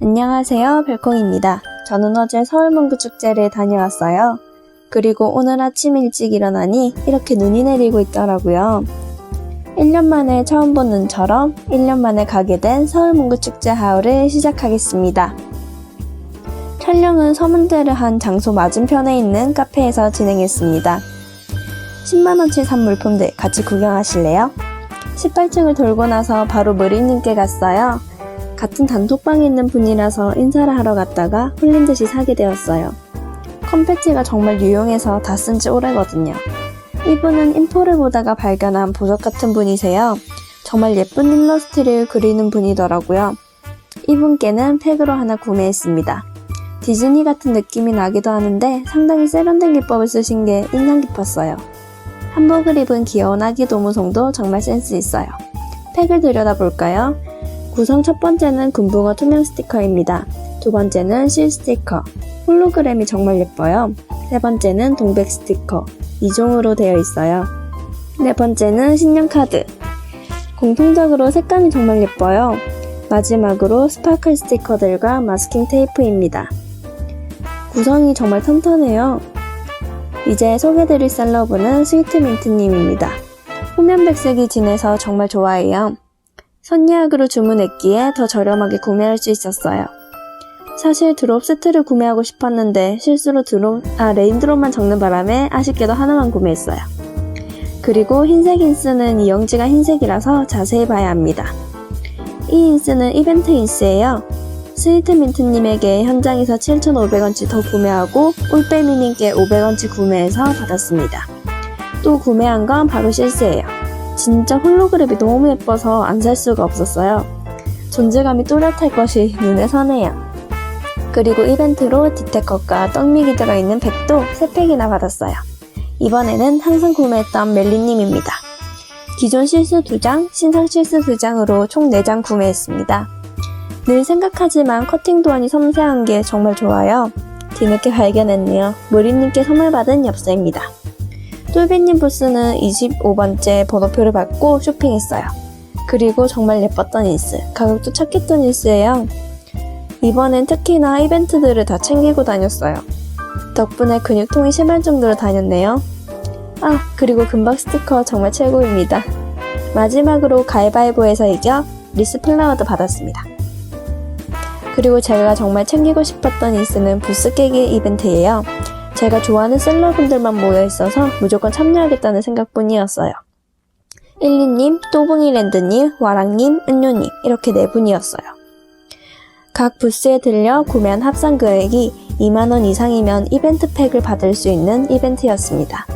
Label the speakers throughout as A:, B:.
A: 안녕하세요, 별콩입니다. 저는 어제 서울문구축제를 다녀왔어요. 그리고 오늘 아침 일찍 일어나니 이렇게 눈이 내리고 있더라고요. 1년 만에 처음 본 눈처럼 1년 만에 가게 된 서울문구축제 하울을 시작하겠습니다. 촬영은 서문대를 한 장소 맞은편에 있는 카페에서 진행했습니다. 10만원치 산 물품들 같이 구경하실래요? 18층을 돌고 나서 바로 머리님께 갔어요. 같은 단톡방에 있는 분이라서 인사를 하러 갔다가 홀린 듯이 사게 되었어요. 컴패치가 정말 유용해서 다 쓴 지 오래거든요. 이분은 인포를 보다가 발견한 보석 같은 분이세요. 정말 예쁜 일러스트를 그리는 분이더라고요. 이분께는 팩으로 하나 구매했습니다. 디즈니 같은 느낌이 나기도 하는데 상당히 세련된 기법을 쓰신 게 인상 깊었어요. 한복을 입은 귀여운 아기 도무송도 정말 센스 있어요. 팩을 들여다볼까요? 구성 첫 번째는 금붕어 투명 스티커입니다. 두 번째는 실 스티커, 홀로그램이 정말 예뻐요. 세 번째는 동백 스티커, 2종으로 되어 있어요. 네 번째는 신용카드. 공통적으로 색감이 정말 예뻐요. 마지막으로 스파클 스티커들과 마스킹 테이프입니다. 구성이 정말 튼튼해요. 이제 소개드릴 셀러브는 스위트민트님입니다. 후면 백색이 진해서 정말 좋아해요. 선예약으로 주문했기에 더 저렴하게 구매할 수 있었어요. 사실 드롭 세트를 구매하고 싶었는데 실수로 레인드롭만 적는 바람에 아쉽게도 하나만 구매했어요. 그리고 흰색 인스는 이영지가 흰색이라서 자세히 봐야 합니다. 이 인스는 이벤트 인스예요. 스위트민트님에게 현장에서 7,500원치 더 구매하고 올빼미님께 500원치 구매해서 받았습니다. 또 구매한 건 바로 실스예요. 진짜 홀로그램이 너무 예뻐서 안 살 수가 없었어요. 존재감이 또렷할 것이 눈에 선해요. 그리고 이벤트로 디테컷과 떡미기 들어있는 팩도 3팩이나 받았어요. 이번에는 항상 구매했던 멜리님입니다. 기존 실스 2장, 신상 실스 2장으로 총 4장 구매했습니다. 늘 생각하지만 커팅 도안이 섬세한 게 정말 좋아요. 뒤늦게 발견했네요. 모리님께 선물 받은 엽서입니다. 똘비님 부스는 25번째 번호표를 받고 쇼핑했어요. 그리고 정말 예뻤던 인스, 가격도 착했던 인스예요. 이번엔 특히나 이벤트들을 다 챙기고 다녔어요. 덕분에 근육통이 심할 정도로 다녔네요. 그리고 금박 스티커 정말 최고입니다. 마지막으로 가위바위보에서 이겨 리스 플라워도 받았습니다. 그리고 제가 정말 챙기고 싶었던 인스는 부스 깨기 이벤트예요. 제가 좋아하는 셀러분들만 모여있어서 무조건 참여하겠다는 생각뿐이었어요. 12님, 또붕이랜드님, 와랑님, 은요님 이렇게 4분이었어요. 각 부스에 들려 구매한 합산 금액이 2만원 이상이면 이벤트 팩을 받을 수 있는 이벤트였습니다.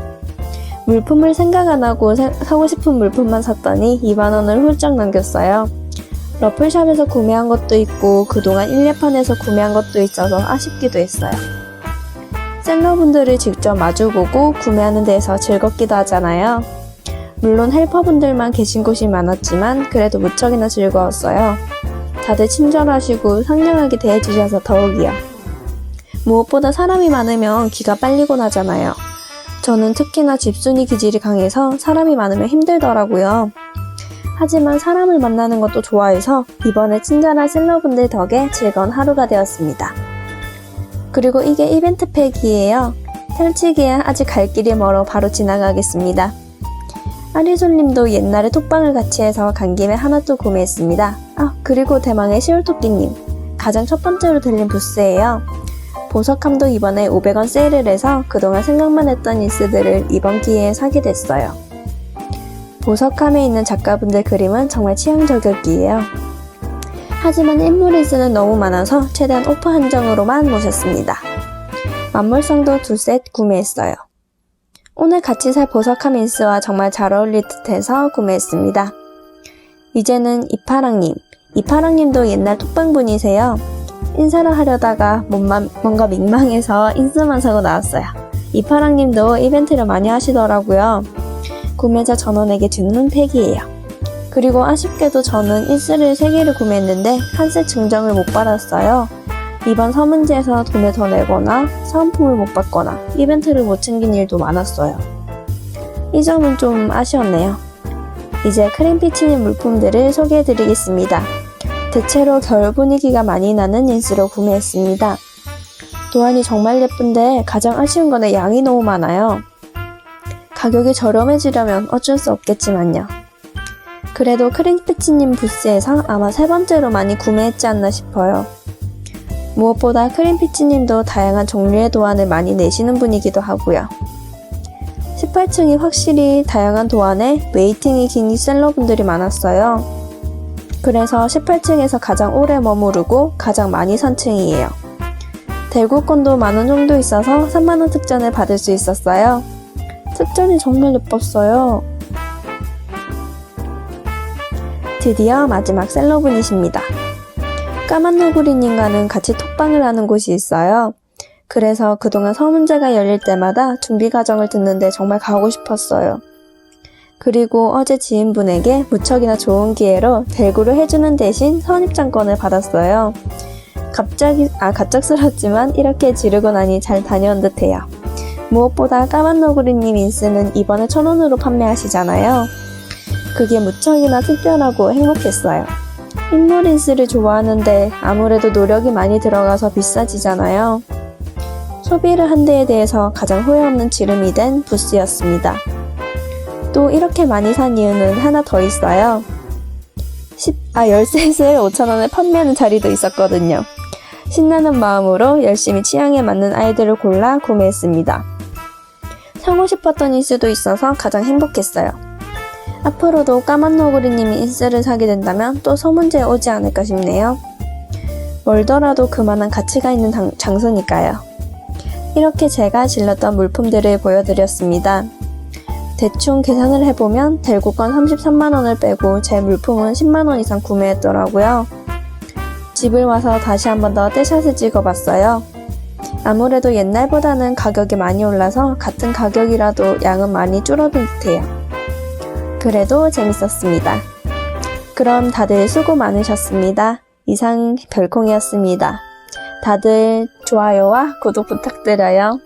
A: 물품을 생각 안 하고 사고 싶은 물품만 샀더니 2만원을 훌쩍 넘겼어요. 러플샵에서 구매한 것도 있고 그동안 일례판에서 구매한 것도 있어서 아쉽기도 했어요. 셀러분들을 직접 마주보고 구매하는 데에서 즐겁기도 하잖아요. 물론 헬퍼분들만 계신 곳이 많았지만 그래도 무척이나 즐거웠어요. 다들 친절하시고 상냥하게 대해주셔서 더욱이요. 무엇보다 사람이 많으면 기가 빨리곤 하잖아요. 저는 특히나 집순이 기질이 강해서 사람이 많으면 힘들더라고요. 하지만 사람을 만나는 것도 좋아해서 이번에 친절한 셀러분들 덕에 즐거운 하루가 되었습니다. 그리고 이게 이벤트 팩이에요. 펼치기에 아직 갈 길이 멀어 바로 지나가겠습니다. 아리솔님도 옛날에 톡방을 같이 해서 간 김에 하나 또 구매했습니다. 그리고 대망의 시올토끼님, 가장 첫 번째로 들린 부스예요. 보석함도 이번에 500원 세일을 해서 그동안 생각만 했던 인스들을 이번 기회에 사게 됐어요. 보석함에 있는 작가분들 그림은 정말 취향 저격이에요. 하지만 인물 인스는 너무 많아서 최대한 오프 한정으로만 모셨습니다. 만물성도 2셋 구매했어요. 오늘 같이 살 보석함 인스와 정말 잘 어울릴 듯해서 구매했습니다. 이제는 이파랑님. 이파랑님도 옛날 톡방분이세요. 인사를 하려다가 뭔가 민망해서 인스만 사고 나왔어요. 이파랑님도 이벤트를 많이 하시더라고요. 구매자 전원에게 주는 팩이에요. 그리고 아쉽게도 저는 인스를 3개를 구매했는데 한 셋 증정을 못 받았어요. 이번 서문지에서 돈을 더 내거나 사은품을 못 받거나 이벤트를 못 챙긴 일도 많았어요. 이 점은 좀 아쉬웠네요. 이제 크림피치님 물품들을 소개해드리겠습니다. 대체로 겨울 분위기가 많이 나는 인스를 구매했습니다. 도안이 정말 예쁜데 가장 아쉬운 건 양이 너무 많아요. 가격이 저렴해지려면 어쩔 수 없겠지만요. 그래도 크림피치님 부스에서 아마 세 번째로 많이 구매했지 않나 싶어요. 무엇보다 크림피치님도 다양한 종류의 도안을 많이 내시는 분이기도 하고요. 18층이 확실히 다양한 도안에 웨이팅이 긴 셀러분들이 많았어요. 그래서 18층에서 가장 오래 머무르고 가장 많이 산 층이에요. 대구권도 만원 정도 있어서 3만원 특전을 받을 수 있었어요. 특전이 정말 예뻤어요. 드디어 마지막 셀러분이십니다. 까만너구리님과는 같이 톡방을 하는 곳이 있어요. 그래서 그동안 서문제가 열릴 때마다 준비 과정을 듣는데 정말 가고 싶었어요. 그리고 어제 지인분에게 무척이나 좋은 기회로 대구를 해주는 대신 선입장권을 받았어요. 갑작스럽지만 이렇게 지르고 나니 잘 다녀온 듯해요. 무엇보다 까만너구리님 인스는 이번에 1,000원으로 판매하시잖아요. 그게 무척이나 특별하고 행복했어요. 인물 인스를 좋아하는데 아무래도 노력이 많이 들어가서 비싸지잖아요. 소비를 한 데에 대해서 가장 후회 없는 지름이 된 부스였습니다. 또 이렇게 많이 산 이유는 하나 더 있어요. 13술 5,000원에 판매하는 자리도 있었거든요. 신나는 마음으로 열심히 취향에 맞는 아이들을 골라 구매했습니다. 사고 싶었던 인스도 있어서 가장 행복했어요. 앞으로도 까만너구리님이 인스를 사게 된다면 또 서문제에 오지 않을까 싶네요. 멀더라도 그만한 가치가 있는 장소니까요. 이렇게 제가 질렀던 물품들을 보여드렸습니다. 대충 계산을 해보면 대구권 33만원을 빼고 제 물품은 10만원 이상 구매했더라고요. 집을 와서 다시 한 번 더 떼샷을 찍어봤어요. 아무래도 옛날보다는 가격이 많이 올라서 같은 가격이라도 양은 많이 줄어든 듯해요. 그래도 재밌었습니다. 그럼 다들 수고 많으셨습니다. 이상 별콩이었습니다. 다들 좋아요와 구독 부탁드려요.